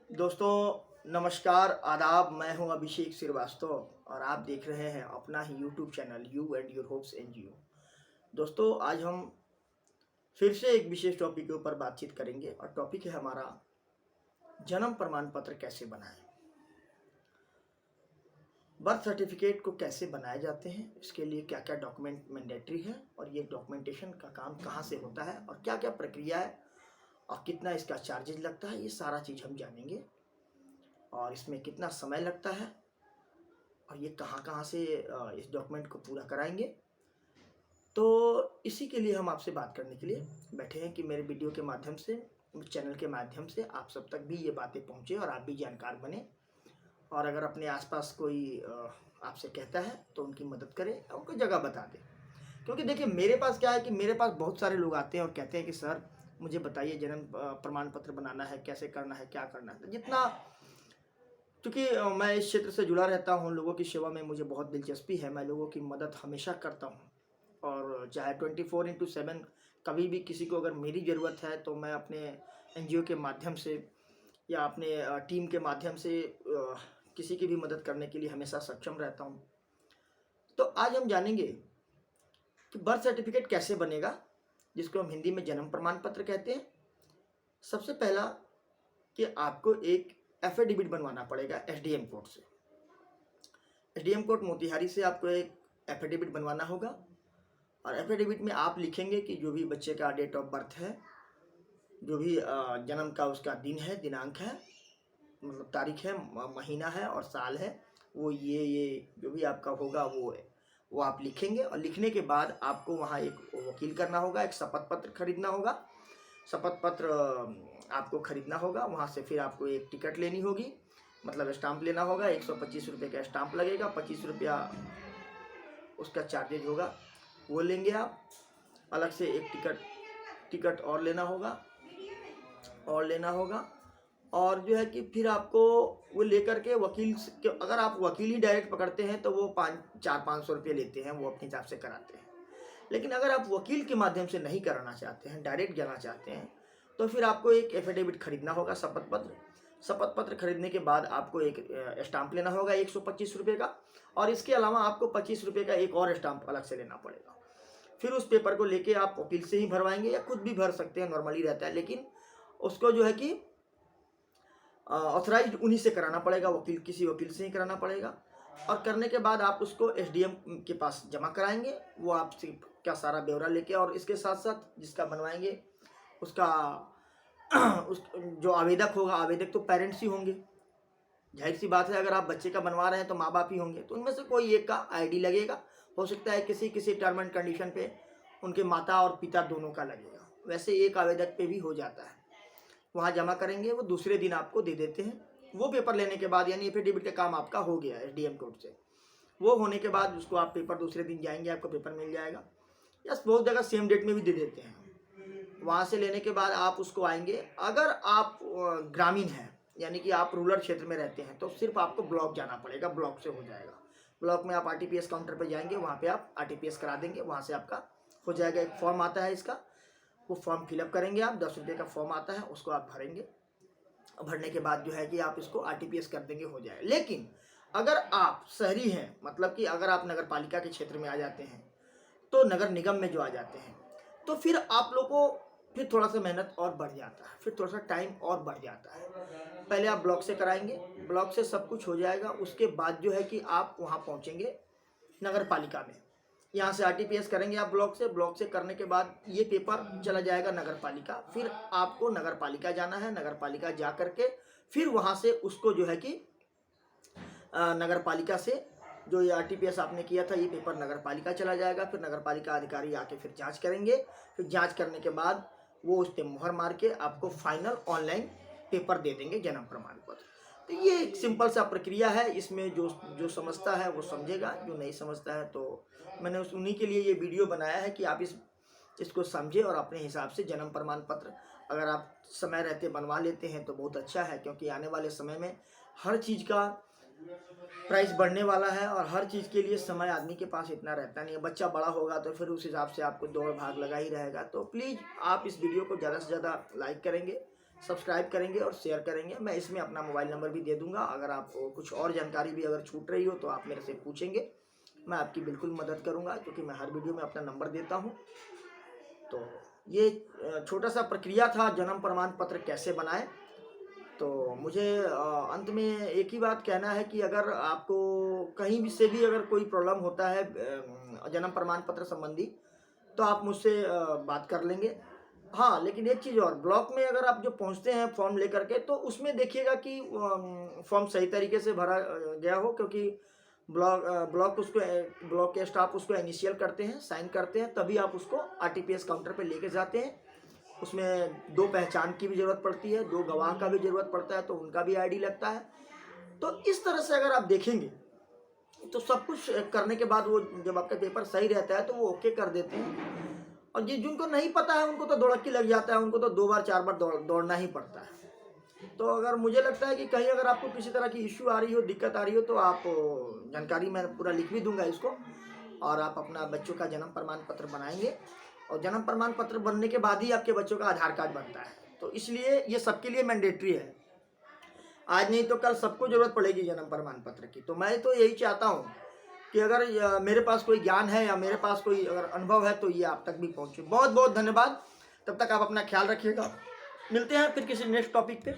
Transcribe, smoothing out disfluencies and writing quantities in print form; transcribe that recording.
दोस्तों नमस्कार आदाब। मैं हूं अभिषेक श्रीवास्तव और आप देख रहे हैं अपना ही YouTube channel you and your hopes NGO. दोस्तों आज हम फिर से एक विशेष टॉपिक के ऊपर बातचीत करेंगे और टॉपिक है हमारा जन्म प्रमाण पत्र कैसे बनाएं। बर्थ सर्टिफिकेट को कैसे बनाए जाते हैं, इसके लिए क्या क्या डॉक्यूमेंट मैंडेटरी है और ये डॉक्यूमेंटेशन का काम कहाँ से होता है और क्या क्या प्रक्रिया है और कितना इसका चार्जेज लगता है, ये सारा चीज़ हम जानेंगे। और इसमें कितना समय लगता है और ये कहाँ कहाँ से इस डॉक्यूमेंट को पूरा कराएंगे। तो इसी के लिए हम आपसे बात करने के लिए बैठे हैं कि मेरे वीडियो के माध्यम से, चैनल के माध्यम से आप सब तक भी ये बातें पहुँचे और आप भी जानकार बने। और अगर अपने आसपास कोई आपसे कहता है तो उनकी मदद करें और उनको जगह बता दें। क्योंकि देखिए मेरे पास क्या है कि मेरे पास बहुत सारे लोग आते हैं और कहते हैं कि सर मुझे बताइए जन्म प्रमाण पत्र बनाना है, कैसे करना है, क्या करना है। तो जितना, क्योंकि मैं इस क्षेत्र से जुड़ा रहता हूँ, लोगों की सेवा में मुझे बहुत दिलचस्पी है, मैं लोगों की मदद हमेशा करता हूँ। और चाहे 24/7 कभी भी किसी को अगर मेरी ज़रूरत है तो मैं अपने एनजीओ के माध्यम से या अपने टीम के माध्यम से किसी की भी मदद करने के लिए हमेशा सक्षम रहता हूँ। तो आज हम जानेंगे कि बर्थ सर्टिफिकेट कैसे बनेगा, जिसको हम हिंदी में जन्म प्रमाण पत्र कहते हैं। सबसे पहला कि आपको एक एफिडेविट बनवाना पड़ेगा एसडीएम कोर्ट से। एसडीएम कोर्ट मोतिहारी से आपको एक एफिडेविट बनवाना होगा और एफिडेविट में आप लिखेंगे कि जो भी बच्चे का डेट ऑफ बर्थ है, जो भी जन्म का उसका दिन है, दिनांक है, मतलब तारीख है, महीना है और साल है, वो ये जो भी आपका होगा वो आप लिखेंगे। और लिखने के बाद आपको वहाँ एक वकील करना होगा, एक शपथ पत्र खरीदना होगा। शपथ पत्र आपको खरीदना होगा, वहाँ से फिर आपको एक टिकट लेनी होगी, मतलब स्टाम्प लेना होगा। 125 रुपये का स्टाम्प लगेगा, 25 रुपया उसका चार्जेज होगा, वो लेंगे आप। अलग से एक टिकट और लेना होगा और जो है कि फिर आपको वो लेकर के वकील के, अगर आप वकील ही डायरेक्ट पकड़ते हैं तो वो 500 रुपये लेते हैं, वो अपने हिसाब से कराते हैं। लेकिन अगर आप वकील के माध्यम से नहीं कराना चाहते हैं, डायरेक्ट जाना चाहते हैं, तो फिर आपको एक एफिडेविट खरीदना होगा, शपथ पत्र खरीदने के बाद आपको एक स्टाम्प लेना होगा 125 रुपये का। और इसके अलावा आपको 25 रुपये का एक और स्टाम्प अलग से लेना पड़ेगा। फिर उस पेपर को लेके आप वकील से ही भरवाएंगे या खुद भी भर सकते हैं, नॉर्मली रहता है, लेकिन उसको जो है कि ऑथराइज्ड उन्हीं से कराना पड़ेगा, किसी वकील से ही कराना पड़ेगा। और करने के बाद आप उसको एसडीएम के पास जमा कराएंगे, वो आपसे क्या सारा ब्यौरा लेके, और इसके साथ साथ जिसका बनवाएंगे उसका उस जो आवेदक होगा, आवेदक तो पेरेंट्स ही होंगे, जाहिर सी बात है। अगर आप बच्चे का बनवा रहे हैं तो माँ बाप ही होंगे, तो उनमें से कोई एक का आईडी लगेगा। हो सकता है किसी टर्म एंड कंडीशन पे उनके माता और पिता दोनों का लगेगा, वैसे एक आवेदक पे भी हो जाता है। वहाँ जमा करेंगे, वो दूसरे दिन आपको दे देते हैं। वो पेपर लेने के बाद, यानी एफिडेविट का काम आपका हो गया एसडीएम कोर्ट से। वो होने के बाद उसको आप पेपर दूसरे दिन जाएंगे, आपको पेपर मिल जाएगा, या बहुत जगह सेम डेट में भी दे देते हैं। वहाँ से लेने के बाद आप उसको आएंगे। अगर आप ग्रामीण हैं, यानी कि आप रूरल क्षेत्र में रहते हैं, तो सिर्फ आपको ब्लॉक जाना पड़ेगा, ब्लॉक से हो जाएगा। ब्लॉक में आप आरटीपीएस काउंटर पर जाएंगे, वहाँ पे आप आरटीपीएस करा देंगे, वहाँ से आपका हो जाएगा। एक फॉर्म आता है इसका, वो फॉर्म फिलअप करेंगे आप, 10 रुपये का फॉर्म आता है, उसको आप भरेंगे। भरने के बाद जो है कि आप इसको आरटीपीएस कर देंगे, हो जाए। लेकिन अगर आप शहरी हैं, मतलब कि अगर आप नगर पालिका के क्षेत्र में आ जाते हैं, तो नगर निगम में जो आ जाते हैं, तो फिर आप लोग को फिर थोड़ा सा मेहनत और बढ़ जाता है, फिर थोड़ा सा टाइम और बढ़ जाता है। पहले आप ब्लॉक से कराएंगे, ब्लॉक से सब कुछ हो जाएगा, उसके बाद जो है कि आप वहाँ पहुँचेंगे नगर पालिका में। यहाँ से आरटीपीएस करेंगे आप ब्लॉक से करने के बाद ये पेपर चला जाएगा नगर पालिका। फिर आपको नगर पालिका जाना है, नगर पालिका जा करके फिर वहाँ से उसको जो है कि नगर पालिका से जो ये आरटीपीएस आपने किया था, ये पेपर नगर पालिका चला जाएगा। फिर नगर पालिका अधिकारी आके फिर जांच करेंगे। फिर जांच करने के बाद वो उस पर मुहर मार के आपको फाइनल ऑनलाइन पेपर दे देंगे, जन्म प्रमाण पत्र। तो ये एक सिंपल सा प्रक्रिया है। इसमें जो समझता है वो समझेगा, जो नहीं समझता है तो मैंने उन्हीं के लिए ये वीडियो बनाया है कि आप इसको समझें और अपने हिसाब से जन्म प्रमाण पत्र अगर आप समय रहते बनवा लेते हैं तो बहुत अच्छा है। क्योंकि आने वाले समय में हर चीज़ का प्राइस बढ़ने वाला है और हर चीज़ के लिए समय आदमी के पास इतना रहता नहीं है। बच्चा बड़ा होगा तो फिर उस हिसाब से आपको दौड़ भाग लगा ही रहेगा। तो प्लीज़ आप इस वीडियो को ज़्यादा से ज़्यादा लाइक करेंगे, सब्सक्राइब करेंगे और शेयर करेंगे। मैं इसमें अपना मोबाइल नंबर भी दे दूंगा, अगर आपको कुछ और जानकारी भी अगर छूट रही हो तो आप मेरे से पूछेंगे, मैं आपकी बिल्कुल मदद करूंगा, क्योंकि मैं हर वीडियो में अपना नंबर देता हूं। तो ये छोटा सा प्रक्रिया था जन्म प्रमाण पत्र कैसे बनाएं। तो मुझे अंत में एक ही बात कहना है कि अगर आपको कहीं भी से भी अगर कोई प्रॉब्लम होता है जन्म प्रमाण पत्र संबंधी, तो आप मुझसे बात कर लेंगे। हाँ, लेकिन एक चीज़ और, ब्लॉक में अगर आप जो पहुंचते हैं फॉर्म लेकर के, तो उसमें देखिएगा कि फॉर्म सही तरीके से भरा गया हो, क्योंकि ब्लॉक के स्टाफ उसको इनिशियल करते हैं, साइन करते हैं, तभी आप उसको आरटीपीएस काउंटर पे लेके जाते हैं। उसमें 2 पहचान की भी ज़रूरत पड़ती है, 2 गवाह का भी ज़रूरत पड़ता है, तो उनका भी आईडी लगता है। तो इस तरह से अगर आप देखेंगे तो सब कुछ करने के बाद वो जब आपका पेपर सही रहता है तो वो ओके कर देते हैं। और जिनको नहीं पता है उनको तो दौड़की लग जाता है, उनको तो 2 बार 4 बार दौड़ना ही पड़ता है। तो अगर मुझे लगता है कि कहीं अगर आपको किसी तरह की इश्यू आ रही हो, दिक्कत आ रही हो, तो आप जानकारी मैं पूरा लिख भी दूंगा इसको, और आप अपना बच्चों का जन्म प्रमाण पत्र बनाएंगे। और जन्म प्रमाण पत्र बनने के बाद ही आपके बच्चों का आधार कार्ड बनता है। तो इसलिए ये सबके लिए मैंडेटरी है, आज नहीं तो कल सबको जरूरत पड़ेगी जन्म प्रमाण पत्र की। तो मैं तो यही चाहता हूँ कि अगर मेरे पास कोई ज्ञान है या मेरे पास कोई अगर अनुभव है तो ये आप तक भी पहुँचे। बहुत बहुत धन्यवाद। तब तक आप अपना ख्याल रखिएगा। मिलते हैं फिर किसी नेक्स्ट टॉपिक पे।